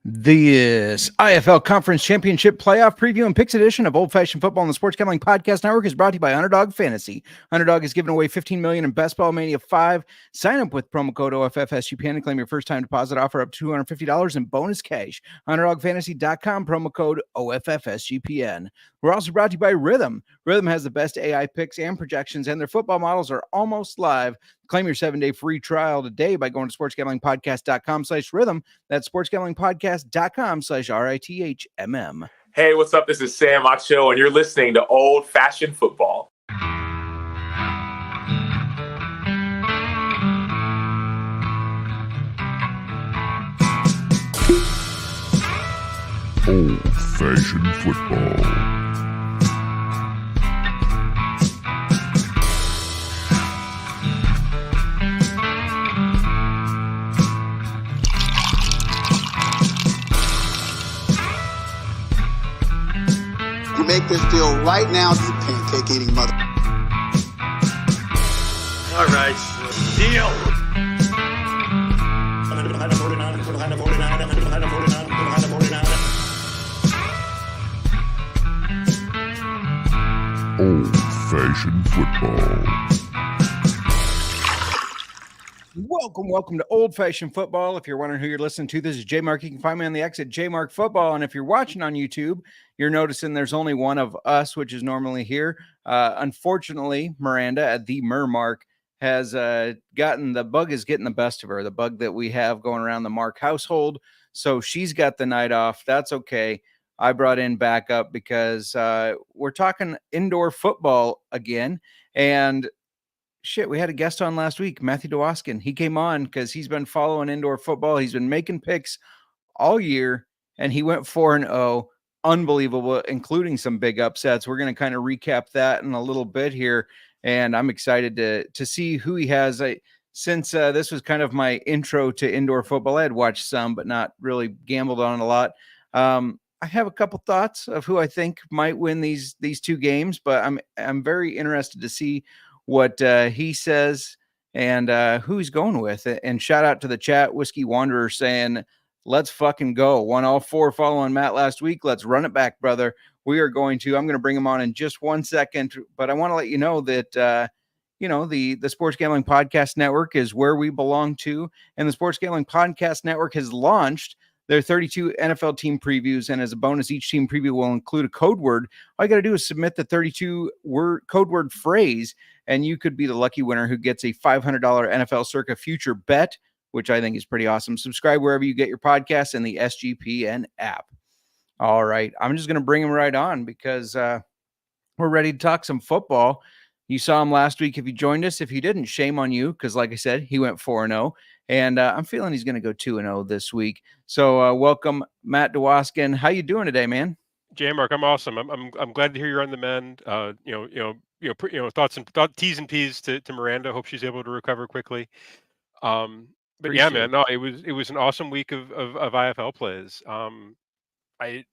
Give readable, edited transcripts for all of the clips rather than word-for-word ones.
This IFL Conference Championship Playoff Preview and Picks edition of Old Fashioned Football on the Sports Gambling Podcast Network is brought to you by Underdog Fantasy. Underdog is giving away $15 million in Best Ball Mania 5. Sign up with promo code OFFSGPN and claim your first time deposit offer up to $250 in bonus cash. UnderdogFantasy.com, promo code OFFSGPN. We're also brought to you by Rhythm. Rhythm has the best AI picks and projections, and their football models are almost live. Claim your 7-day free trial today by going to sportsgamblingpodcast.com/rhythm. That's sportsgamblingpodcast.com/RITHMM. Hey, what's up? This is Sam Acho, and you're listening to Old Fashioned Football. Old Fashioned Football. Make this deal right now, you pancake eating mother. All right, deal. Old Fashioned Football. Welcome to Old Fashioned Football. If you're wondering who you're listening to, this is JMark. You can find me on the X at JMark Football. And if you're watching on YouTube, you're noticing there's only one of us, which is normally here. Unfortunately, Miranda at the MIr has getting the best of her, the bug that we have going around the Mark household. So she's got the night off. That's okay. I brought in backup because we're talking indoor football again. And shit, we had a guest on last week, Matthew Dewoskin. He came on because he's been following indoor football. He's been making picks all year, and he went 4-0. Unbelievable, including some big upsets. We're going to kind of recap that in a little bit here, and I'm excited to see who he has. Since this was kind of my intro to indoor football, I had watched some, but not really gambled on it a lot. I have a couple thoughts of who I think might win these two games, but I'm very interested to see what he says and who he's going with. And shout out to the chat, Whiskey Wanderer, saying, let's fucking go. Won all four following Matt last week. Let's run it back, brother. I'm going to bring him on in just 1 second, but I want to let you know that, the Sports Gambling Podcast Network is where we belong to. And the Sports Gambling Podcast Network has launched their 32 NFL team previews. And as a bonus, each team preview will include a code word. All you got to do is submit the 32 code word phrase, and you could be the lucky winner who gets a $500 NFL Circa future bet, which I think is pretty awesome. Subscribe wherever you get your podcasts and the SGPN app. All right. I'm just going to bring him right on because we're ready to talk some football. You saw him last week if you joined us. If you didn't, shame on you because, like I said, he went 4-0. And I'm feeling he's going to go 2-0 this week. So welcome, Matt Dewoskin. How you doing today, man? JMark, I'm awesome. I'm glad to hear you're on the mend. Thoughts and T's and P's to Miranda. Hope she's able to recover quickly. But appreciate yeah, man, no, it was an awesome week of IFL plays. I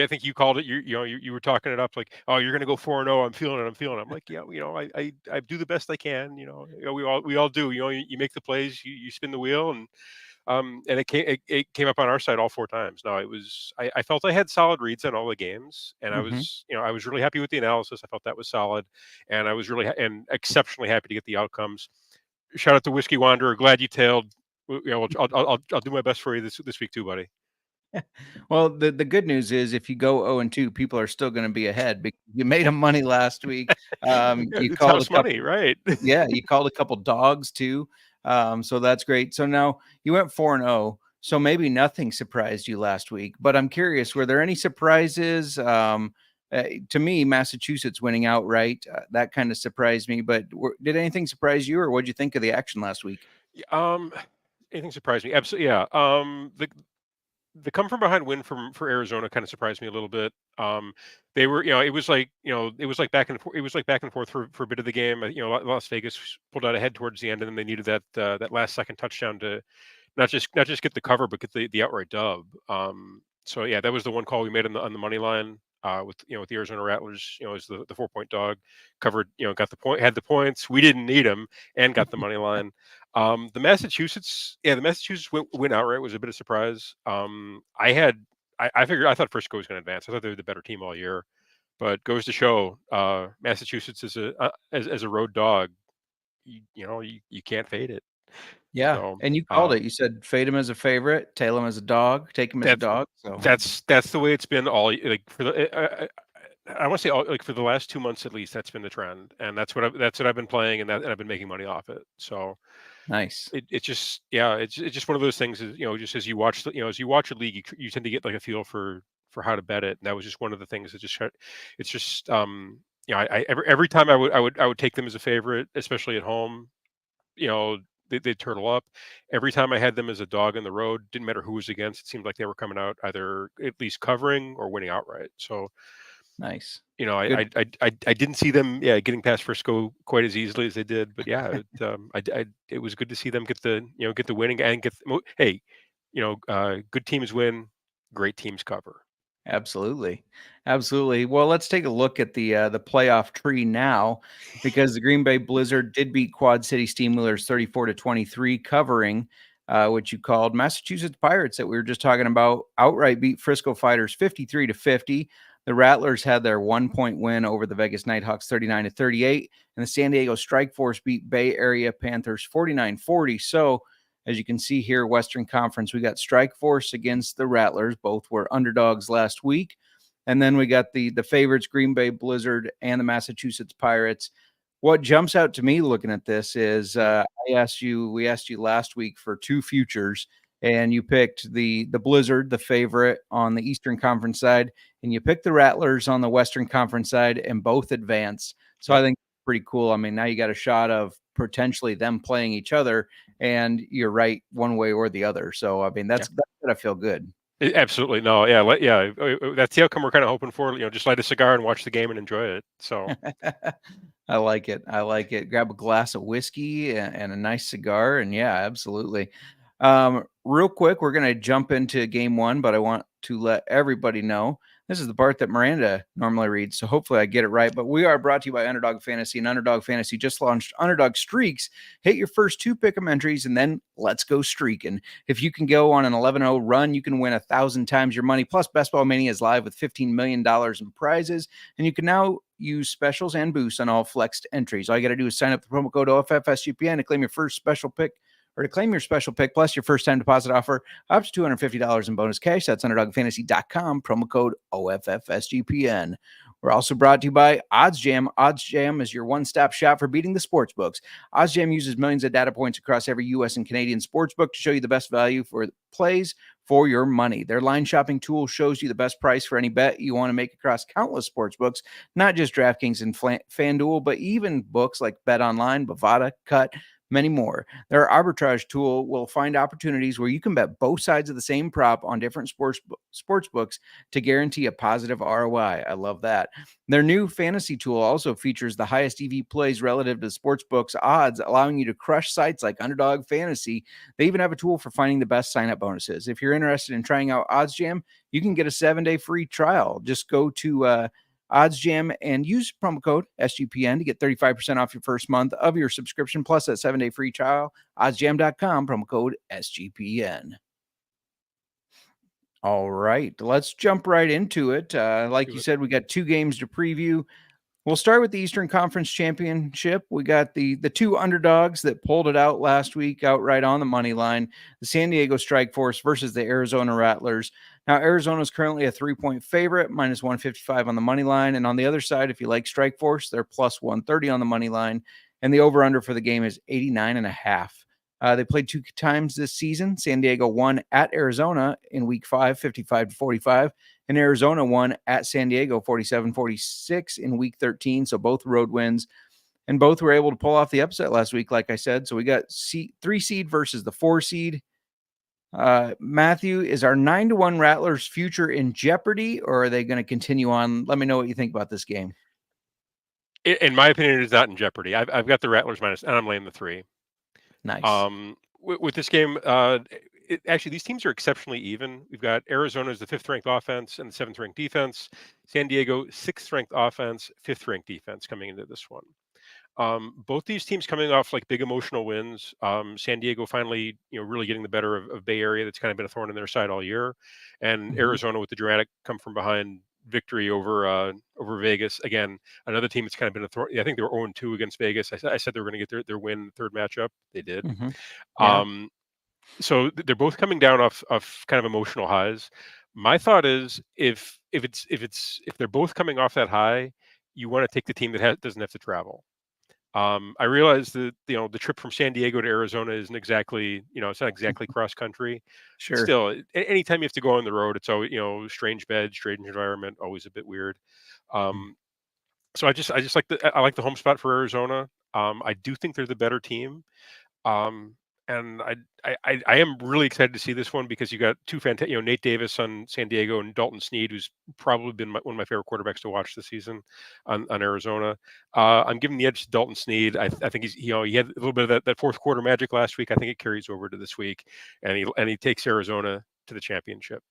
think you called it. You were talking it up like, oh, you're going to go 4-0. I'm feeling it. I'm like, yeah, I do the best I can. We all do. You make the plays, you spin the wheel, and it came up on our side all four times. No, I felt I had solid reads on all the games, and I was really happy with the analysis. I felt that was solid, and I was really and exceptionally happy to get the outcomes. Shout out to Whiskey Wanderer. Glad you tailed. I'll do my best for you this week too, buddy. Well, the good news is if you go 0-2, people are still going to be ahead because you made them money last week. You called money, right? Yeah, you called a couple dogs too. So that's great. So now you went 4-0. So maybe nothing surprised you last week, but I'm curious, were there any surprises? To me, Massachusetts winning outright, that kind of surprised me, but did anything surprise you, or what'd you think of the action last week? Anything surprised me? Absolutely. Yeah. The come from behind win for Arizona kind of surprised me a little bit. They were, it was like back and forth for a bit of the game. Las Vegas pulled out ahead towards the end, and then they needed that last second touchdown to not just get the cover, but get the outright dub. So yeah, that was the one call we made on the money line. with with the Arizona Rattlers, as the 4-point dog, covered, got the point, had the points. We didn't need them, and got the money line. The Massachusetts win outright was a bit of surprise. I thought Frisco was going to advance. I thought they were the better team all year, but goes to show Massachusetts is as a road dog, you can't fade it. Yeah, So, and you called it. You said fade him as a favorite, tail him as a dog, take him as a dog. So that's the way it's been all, like, for the I want to say, like, for the last 2 months at least. That's been the trend, and that's what I've been playing, and I've been making money off it. So nice. it's just, yeah, it's just one of those things. Is, just as you watch as you watch a league, you tend to get like a feel for how to bet it, and that was just one of the things that it's just I every time I would take them as a favorite, especially at home. They'd turtle up. Every time I had them as a dog in the road, didn't matter who was against. It seemed like they were coming out either at least covering or winning outright. So nice. I didn't see them getting past Frisco quite as easily as they did, but yeah, it was good to see them get the winning and good teams win, great teams cover. Absolutely. Absolutely. Well, let's take a look at the playoff tree now, because the Green Bay Blizzard did beat Quad City Steamwheelers 34-23, covering which you called Massachusetts Pirates that we were just talking about outright beat Frisco Fighters 53-50. The Rattlers had their 1-point win over the Vegas Nighthawks 39-38, and the San Diego Strike Force beat Bay Area Panthers 49-40. So, as you can see here, Western Conference, we got Strike Force against the Rattlers. Both were underdogs last week. And then we got the favorites, Green Bay Blizzard and the Massachusetts Pirates. What jumps out to me looking at this is we asked you last week for two futures, and you picked the Blizzard, the favorite, on the Eastern Conference side, and you picked the Rattlers on the Western Conference side, and both advanced. So I think it's pretty cool. I mean, now you got a shot of potentially them playing each other, and you're right one way or the other. So I mean, that's gotta feel good. Absolutely. No, that's the outcome we're kind of hoping for. Just light a cigar and watch the game and enjoy it. So I like it. Grab a glass of whiskey and a nice cigar, and yeah, absolutely. Real quick, we're going to jump into game one, but I want to let everybody know this is the part that Miranda normally reads, so hopefully I get it right. But we are brought to you by Underdog Fantasy, and Underdog Fantasy just launched Underdog Streaks. Hit your first 2 pick'em entries, and then let's go streaking. If you can go on an 11-0 run, you can win 1,000 times your money. Plus, Best Ball Mania is live with $15 million in prizes, and you can now use specials and boosts on all flexed entries. All you got to do is sign up the promo code OFFSGPN to claim your first special pick, or to claim your special pick plus your first time deposit offer up to $250 in bonus cash. That's UnderdogFantasy.com, promo code OFFSGPN. We're also brought to you by OddsJam. OddsJam is your one-stop shop for beating the sportsbooks. OddsJam uses millions of data points across every U.S. and Canadian sportsbook to show you the best value for plays for your money. Their line shopping tool shows you the best price for any bet you want to make across countless sportsbooks, not just DraftKings and FanDuel, but even books like BetOnline, Bovada, Cut, many more. Their arbitrage tool will find opportunities where you can bet both sides of the same prop on different sports books to guarantee a positive ROI. I love that. Their new fantasy tool also features the highest EV plays relative to sportsbooks odds, allowing you to crush sites like Underdog Fantasy. They even have a tool for finding the best sign-up bonuses. If you're interested in trying out OddsJam, you can get a 7-day free trial. Just go to OddsJam and use promo code SGPN to get 35% off your first month of your subscription plus that 7-day free trial. OddsJam.com, promo code SGPN. All right, let's jump right into it. Like you said, we got 2 games to preview. We'll start with the Eastern Conference Championship. We got the 2 underdogs that pulled it out last week outright on the money line, the San Diego Strike Force versus the Arizona Rattlers. Now, Arizona is currently a 3-point favorite, minus 155 on the money line. And on the other side, if you like Strike Force, they're plus 130 on the money line. And the over-under for the game is 89.5. They played 2 times this season. San Diego won at Arizona in week 5, 55-45. And Arizona won at San Diego 47-46 in week 13. So both road wins, and both were able to pull off the upset last week, like I said. So we got 3 seed versus the 4 seed. Matthew, is our 9-1 Rattlers future in jeopardy, or are they going to continue on? Let me know what you think about this game. In my opinion, it is not in jeopardy. I've got the Rattlers minus, and I'm laying the 3. Nice. With this game, actually these teams are exceptionally even. We've got Arizona as the 5th ranked offense and the 7th ranked defense. San Diego 6th ranked offense, 5th ranked defense coming into this one. Both these teams coming off like big emotional wins. San Diego finally, really getting the better of Bay Area. That's kind of been a thorn in their side all year, and Arizona with the dramatic come from behind victory over Vegas. Again, another team that's kind of been a thorn. I think they were 0-2 against Vegas. I said they were going to get their win third matchup. They did. Yeah. So they're both coming down off kind of emotional highs. My thought is if they're both coming off that high, you want to take the team that doesn't have to travel. I realize that the trip from San Diego to Arizona isn't exactly it's not exactly cross country. Sure. Still, anytime you have to go on the road, it's always strange bed, strange environment, always a bit weird. So I just like I like the home spot for Arizona. I do think they're the better team. And I am really excited to see this one because you got two fantastic, Nate Davis on San Diego and Dalton Snead, who's probably been one of my favorite quarterbacks to watch this season on Arizona. I'm giving the edge to Dalton Snead. I think he had a little bit of that fourth quarter magic last week. I think it carries over to this week, and he takes Arizona to the championship.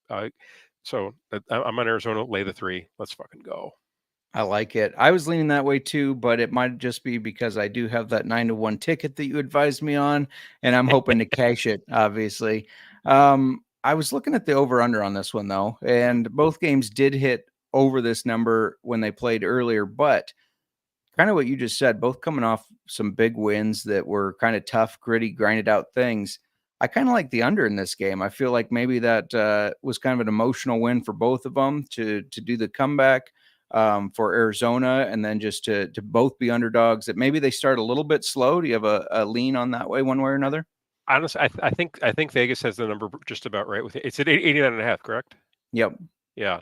So I'm on Arizona. Lay the 3. Let's fucking go. I like it. I was leaning that way too, but it might just be because I do have that 9-1 ticket that you advised me on, and I'm hoping to cash it, obviously. I was looking at the over-under on this one, though, and both games did hit over this number when they played earlier, but kind of what you just said, both coming off some big wins that were kind of tough, gritty, grinded out things. I kind of like the under in this game. I feel like maybe that was kind of an emotional win for both of them to do the comeback. For Arizona, and then just to both be underdogs, that maybe they start a little bit slow. Do you have a lean on that way, one way or another? Honestly, I think Vegas has the number just about right with it. It's at 89.5, correct? Yep. Yeah,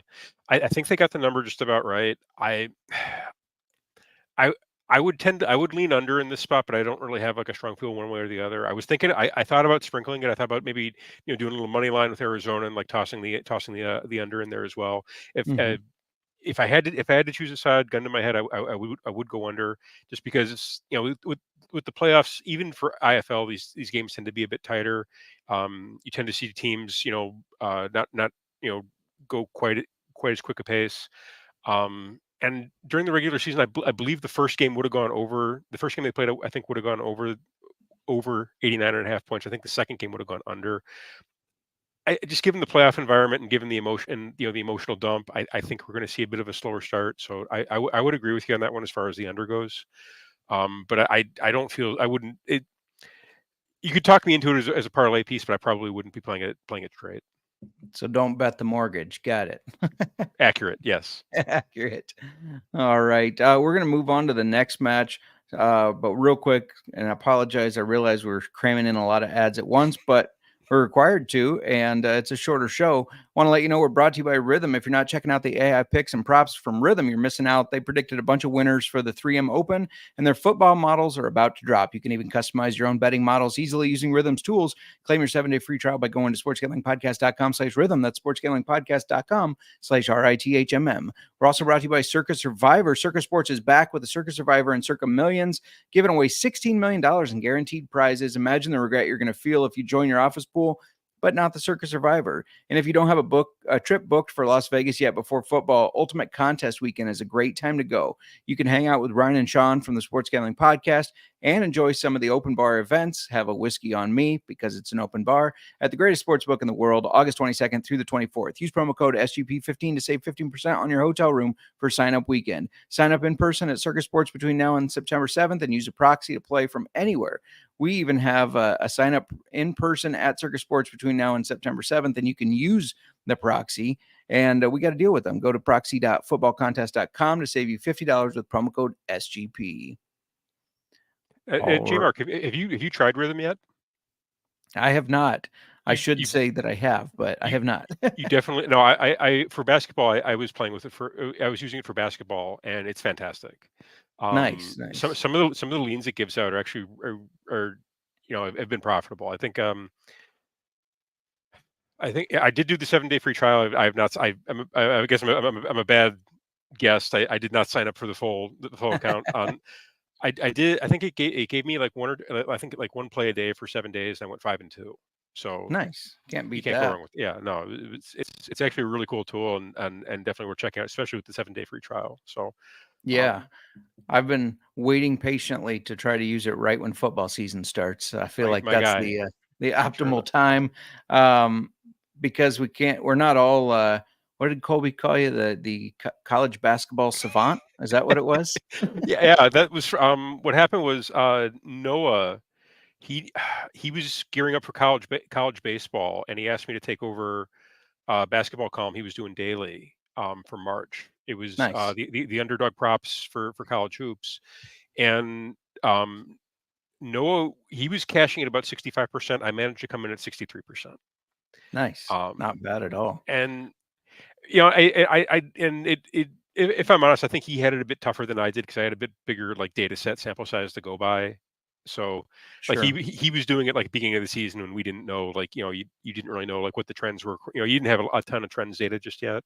I think they got the number just about right. I would lean under in this spot, but I don't really have like a strong feel one way or the other. I was thinking, I thought about sprinkling it. I thought about maybe doing a little money line with Arizona and like tossing the under in there as well. If I had to choose a side, gun to my head, I would go under, just because it's with the playoffs, even for IFL, these games tend to be a bit tighter. You tend to see teams not go quite as quick a pace. And during the regular season, I believe the first game would have gone over. The first game they played, I think, would have gone over 89.5 points. I think the second game would have gone under. Just given the playoff environment and given the emotion and the emotional dump, I think we're going to see a bit of a slower start. So I would agree with you on that one as far as the under goes. But I don't feel I wouldn't. You could talk me into it as a parlay piece, but I probably wouldn't be playing it straight. So don't bet the mortgage. Got it. Accurate. Yes. Accurate. All right. We're going to move on to the next match. But real quick, and I apologize. I realize we're cramming in a lot of ads at once, but we're required to, and it's a shorter show. Want to let you know we're brought to you by Rhythm. If you're not checking out the AI picks and props from Rhythm, you're missing out. They predicted a bunch of winners for the 3M Open, and their football models are about to drop. You can even customize your own betting models easily using Rhythm's tools. Claim your 7-day free trial by going to sportsgamblingpodcast.com/rhythm. That's sportsgamblingpodcast.com/RITHMM. We're also brought to you by Circa Survivor. Circa Sports is back with the Circa Survivor and Circa Millions, giving away $16 million in guaranteed prizes. Imagine the regret you're going to feel if you join your office pool, but not the Circa Survivor. And if you don't have a trip booked for Las Vegas yet before football, Ultimate Contest Weekend is a great time to go. You can hang out with Ryan and Sean from the Sports Gambling Podcast and enjoy some of the open bar events. Have a whiskey on me because it's an open bar at the greatest sports book in the world, August 22nd through the 24th. Use promo code SGP15 to save 15% on your hotel room for sign-up weekend. Sign up in person at Circa Sports between now and September 7th and use a proxy to play from anywhere. We even have a sign-up in person at Circa Sports between now and September 7th, and you can use the proxy, and we got to deal with them. Go to proxy.footballcontest.com to save you $50 with promo code SGP. JMark, have you tried Rhythm yet? I have not. I should say that I have, but I have not. You definitely no. I for basketball, I was playing with it I was using it for basketball, and it's fantastic. Nice. Some of the leans it gives out are actually are have been profitable. I think I did do the 7-day free trial. I guess I'm a bad guest. I did not sign up for the full account. I did. I think it gave me like one play a day for 7 days. And I went 5-2. So Nice. Can't you beat can't go that. wrong with. Yeah, no, it's actually a really cool tool, and definitely worth checking out, especially with the 7-day free trial. So Yeah. I've been waiting patiently to try to use it right when football season starts. I feel like my that's guy, the sure optimal enough. time, because we're not all. What did Colby call you? The college basketball savant? Is that what it was? Yeah, that was what happened was Noah. He he was gearing up for college baseball, and he asked me to take over basketball column he was doing daily for March. It was Nice, the underdog props for college hoops, and Noah, he was cashing at about 65%. I managed to come in at 63%. nice, not bad at all. And I and it if I'm honest, I think he had it a bit tougher than I did because I had a bit bigger like data set sample size to go by. So like Sure, he was doing it like beginning of the season when we didn't know, like, you didn't really know like what the trends were. You didn't have a ton of trends data just yet.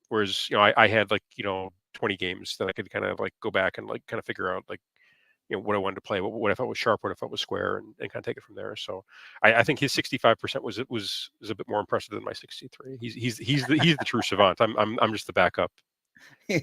Whereas I had like 20 games that I could kind of like go back and like kind of figure out like what I wanted to play, what if I was sharp, what if I was square, and kind of take it from there. So I think his 65% was a bit more impressive than my 63. He's the true savant. I'm just the backup.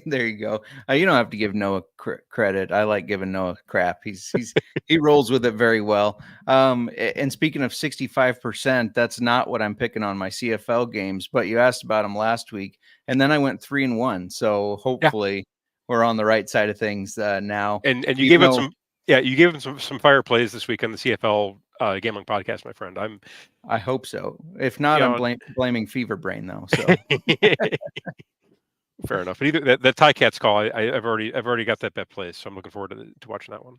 there you go. You don't have to give Noah credit. I like giving Noah crap. He rolls with it very well. And speaking of 65%, that's not what I'm picking on my CFL games. But you asked about them last week, and then I went 3-1. So Yeah, hopefully we're on the right side of things now. and you Even gave it though some. Yeah, you gave him some fire plays this week on the CFL gambling podcast, my friend. I hope so. If not, you I'm know, blaming Fever Brain though. So. fair enough. But either that Tie Cats call, I've already got that bet placed, so I'm looking forward to watching that one.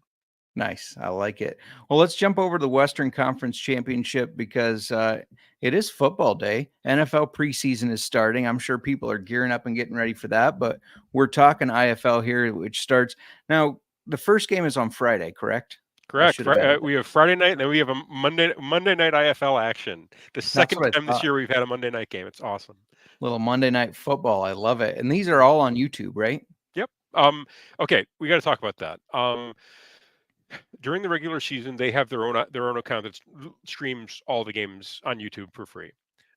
Nice. I like it. Well, let's jump over to the Western Conference Championship because it is football day. NFL preseason is starting. I'm sure people are gearing up and getting ready for that, but we're talking IFL here, which starts now. The first game is on Friday, correct? I Correct. should have added that. We have Friday night, and then we have a Monday night IFL action. The That's second what I time this thought. year we've had a Monday night game. It's awesome. Little Monday night football. I love it. And these are all on YouTube, right? Yep. Okay, we got to talk about that. During the regular season, they have their own account that streams all the games on YouTube for free.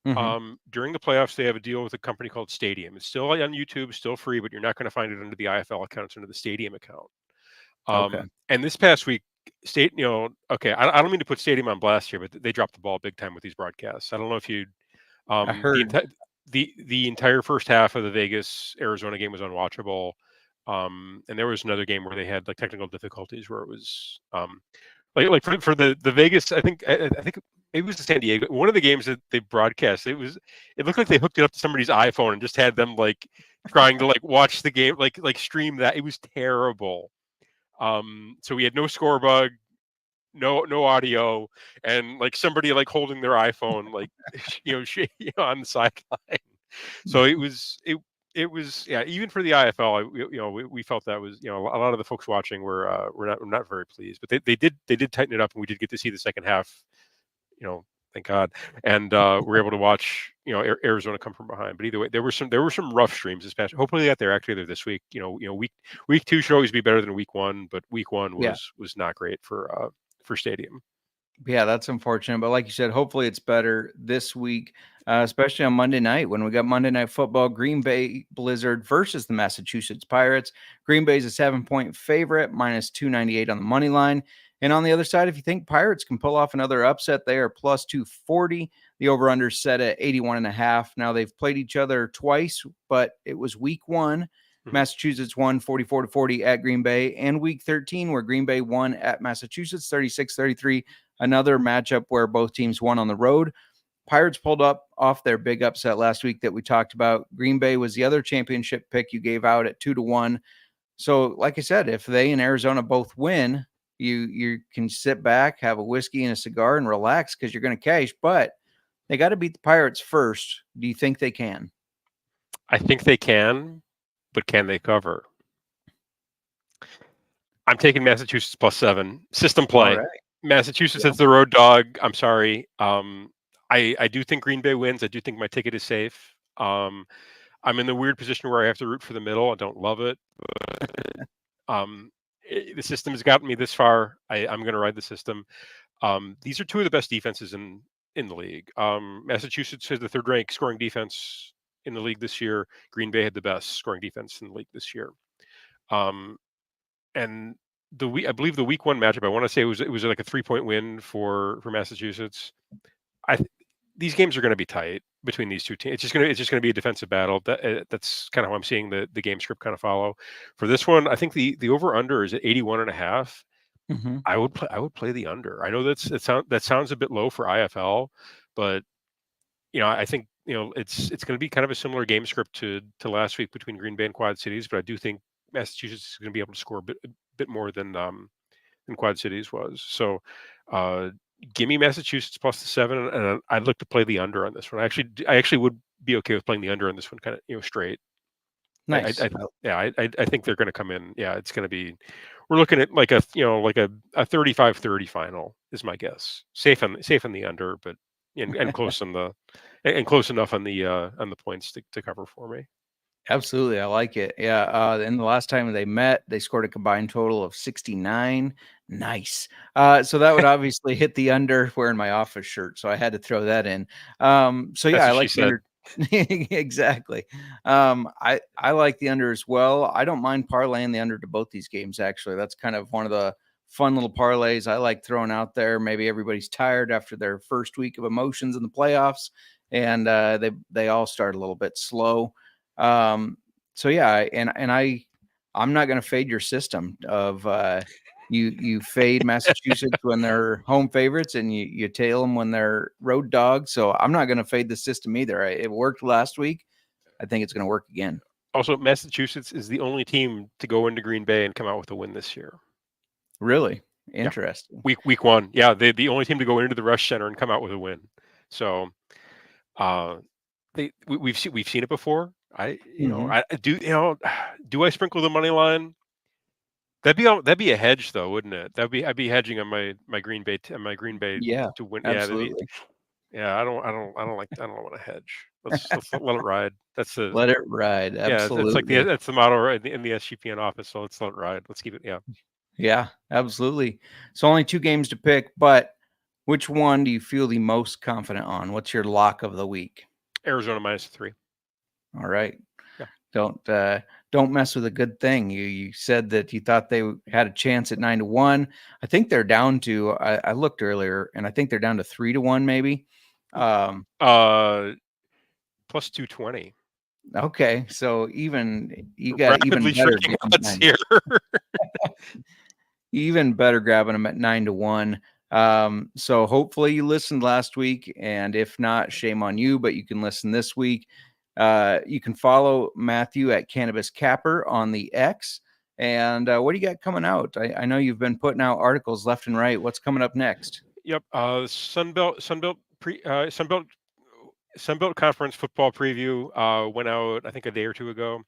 Mm-hmm. During the playoffs, they have a deal with a company called Stadium. It's still on YouTube, still free, but you're not going to find it under the IFL account. It's under the Stadium account. Okay. And this past week, okay, I don't mean to put Stadium on blast here, but they dropped the ball big time with these broadcasts. I don't know if you, I heard. the entire first half of the Vegas Arizona game was unwatchable. And there was another game where they had like technical difficulties where it was like for the Vegas, I think it was the San Diego, one of the games that they broadcast, it looked like they hooked it up to somebody's iPhone and just had them like trying to like watch the game, like stream that. It was terrible. So we had no score bug, no audio, and like somebody like holding their iPhone like on the sideline. So it was, yeah, even for the IFL, we felt that was, a lot of the folks watching were not very pleased, but they did tighten it up, and we did get to see the second half, thank God, and we're able to watch Arizona come from behind. But either way, there were some rough streams this past. Hopefully, they got there actually this week. Week 2 should always be better than week 1, but week 1 was not great for Stadium. Yeah, that's unfortunate. But like you said, hopefully it's better this week, especially on Monday night when we got Monday Night Football, Green Bay Blizzard versus the Massachusetts Pirates. Green Bay is a 7-point favorite, minus 298 on the money line. And on the other side, if you think Pirates can pull off another upset, they are plus 240. The over-under set at 81.5. Now they've played each other twice, but it was week 1. Mm-hmm. Massachusetts won 44-40 at Green Bay, and week 13 where Green Bay won at Massachusetts 36-33. Another matchup where both teams won on the road. Pirates pulled up off their big upset last week that we talked about. Green Bay was the other championship pick you gave out at 2-1. So, like I said, if they and Arizona both win, you can sit back, have a whiskey and a cigar, and relax because you're going to cash. But they got to beat the Pirates first. Do you think they can? I think they can, but can they cover? I'm taking Massachusetts plus 7. System play. Right. Massachusetts is the road dog. I'm sorry. I do think Green Bay wins. I do think my ticket is safe. I'm in the weird position where I have to root for the middle. I don't love it. But, the system has gotten me this far. I'm going to ride the system. These are two of the best defenses in the league. Massachusetts has the third-ranked scoring defense in the league this year. Green Bay had the best scoring defense in the league this year. And I believe the week one matchup, I want to say it was like a 3-point win for Massachusetts. These games are going to be tight between these two teams. It's just going to be a defensive battle. That's kind of how I'm seeing the game script kind of follow. For this one, I think the over under is at 81.5. Mm-hmm. I would play the under. I know that sounds a bit low for IFL, but I think it's going to be kind of a similar game script to last week between Green Bay and Quad Cities, but I do think Massachusetts is going to be able to score a bit more than Quad Cities was. So give me Massachusetts plus the 7, and I'd look to play the under on this one. I actually would be okay with playing the under on this one, kind of straight. Nice. I think they're going to come in. Yeah, it's going to be. We're looking at like a 35-30 final is my guess. Safe on the under, but and close on the and close enough on the points to cover for me. Absolutely, I like it. Yeah, and the last time they met, they scored a combined total of 69. Nice. So that would obviously hit the under. Wearing my office shirt, so I had to throw that in. So yeah, I like the under. Exactly. I like the under as well. I don't mind parlaying the under to both these games. Actually, that's kind of one of the fun little parlays I like throwing out there. Maybe everybody's tired after their first week of emotions in the playoffs, and they all start a little bit slow. So yeah, I'm not going to fade your system of you fade Massachusetts when they're home favorites and you tail them when they're road dogs. So I'm not going to fade the system either. It worked last week. I think it's going to work again. Also, Massachusetts is the only team to go into Green Bay and come out with a win this year. Really interesting. Yeah. Week one, yeah, they're the only team to go into the Rush Center and come out with a win. So, we've seen it before. I do I sprinkle the money line? That'd be a hedge though, wouldn't it? I'd be hedging on my Green Bay to win. Absolutely. Yeah, I don't want to hedge. Let's let it ride. Let it ride. Absolutely. Yeah, that's the motto right in the SGPN office. So let's let it ride. Let's keep it. Yeah. Yeah, absolutely. So only 2 games to pick, but which one do you feel the most confident on? What's your lock of the week? Arizona -3. All right. Yeah. Don't mess with a good thing. You said that you thought they had a chance at 9-1. I think they're down to. I looked earlier, and I think they're down to 3-1, maybe. Plus 220. Okay, so you got even better odds here. Even better grabbing them at 9-1. So hopefully you listened last week, and if not, shame on you. But you can listen this week. You can follow Matthew at Cannabis Capper on the X. And what do you got coming out? I know you've been putting out articles left and right. What's coming up next? Yep. Sunbelt Conference football preview went out, I think, a day or two ago.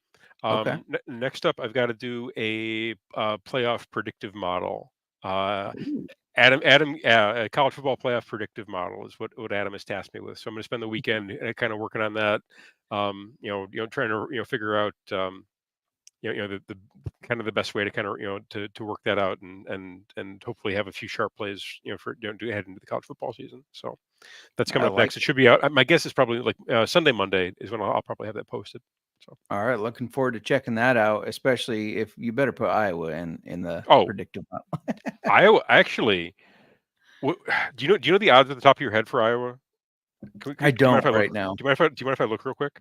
Okay. Next up, I've got to do a playoff predictive model. Adam, a college football playoff predictive model is what Adam has tasked me with. So I'm going to spend the weekend kind of working on that. Trying to figure out the kind of the best way to kind of to work that out and hopefully have a few sharp plays for to head into the college football season. So that's coming up next. It should be out. My guess is probably like Sunday, Monday is when I'll probably have that posted. So all right, looking forward to checking that out. Especially if you better put Iowa in the predictive model. Iowa actually. Do you know the odds at the top of your head for Iowa? I don't right now. Do you mind if I look real quick?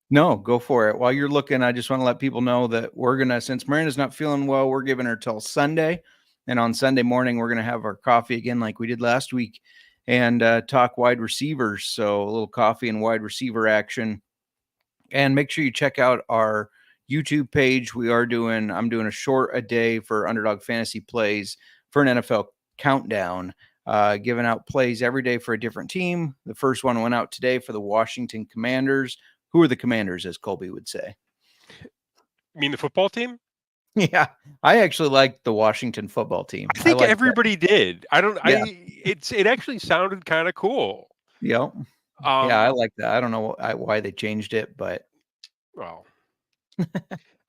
No, go for it. While you're looking, I just want to let people know that we're gonna, since Miranda's not feeling well, we're giving her till Sunday, and on Sunday morning we're gonna have our coffee again like we did last week, and talk wide receivers. So a little coffee and wide receiver action. And make sure you check out our YouTube page. I'm doing a short a day for Underdog Fantasy Plays for an NFL countdown, giving out plays every day for a different team. The first one went out today for the Washington Commanders. Who are the Commanders, as Colby would say? You mean the football team? Yeah, I actually like the Washington football team. I think everybody did. It actually sounded kind of cool. Yep. Yeah, I like that. I don't know why they changed it, but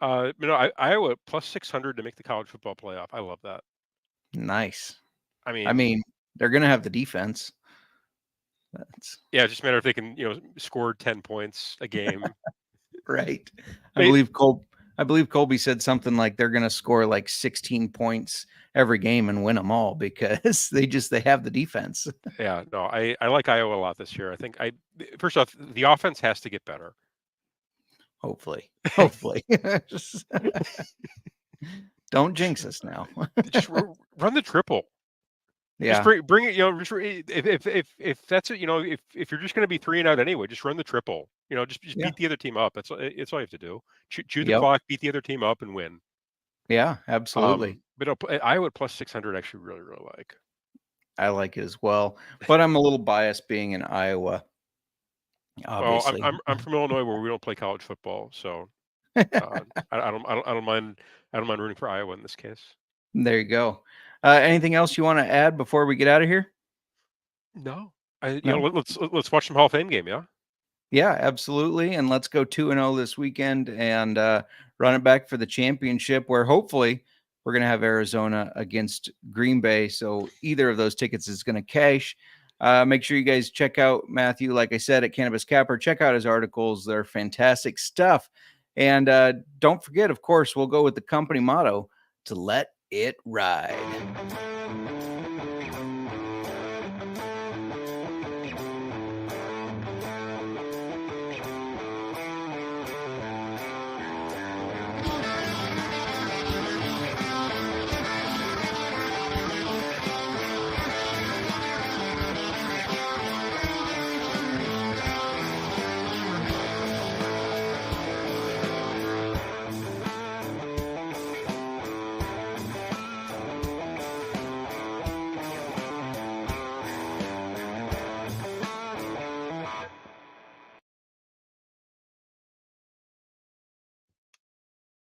Iowa plus 600 to make the college football playoff. I love that. Nice. I mean, They're going to have the defense. That's Yeah, it's just a matter if they can, score 10 points a game. right. I believe Colby said something like they're going to score like 16 points every game and win them all because they have the defense. Yeah, no, I like Iowa a lot this year. I think first off, the offense has to get better. Hopefully. Don't jinx us now. Just run the triple. Yeah. Just bring it. If that's it, if you're just going to be 3 and out anyway, just run the triple. Just beat the other team up. It's all you have to do. Chew the clock, beat the other team up, and win. Yeah, absolutely. But Iowa plus 600 actually really, really like. I like it as well, but I'm a little biased being in Iowa. Obviously. Well, I'm from Illinois where we don't play college football, so I don't mind rooting for Iowa in this case. There you go. Anything else you want to add before we get out of here? No. Let's watch some Hall of Fame game, yeah? Yeah, absolutely. And let's go 2-0 this weekend and run it back for the championship where hopefully we're going to have Arizona against Green Bay. So either of those tickets is going to cash. Make sure you guys check out Matthew, like I said, at Cannabis Capper. Check out his articles. They're fantastic stuff. And don't forget, of course, we'll go with the company motto, to let it ride.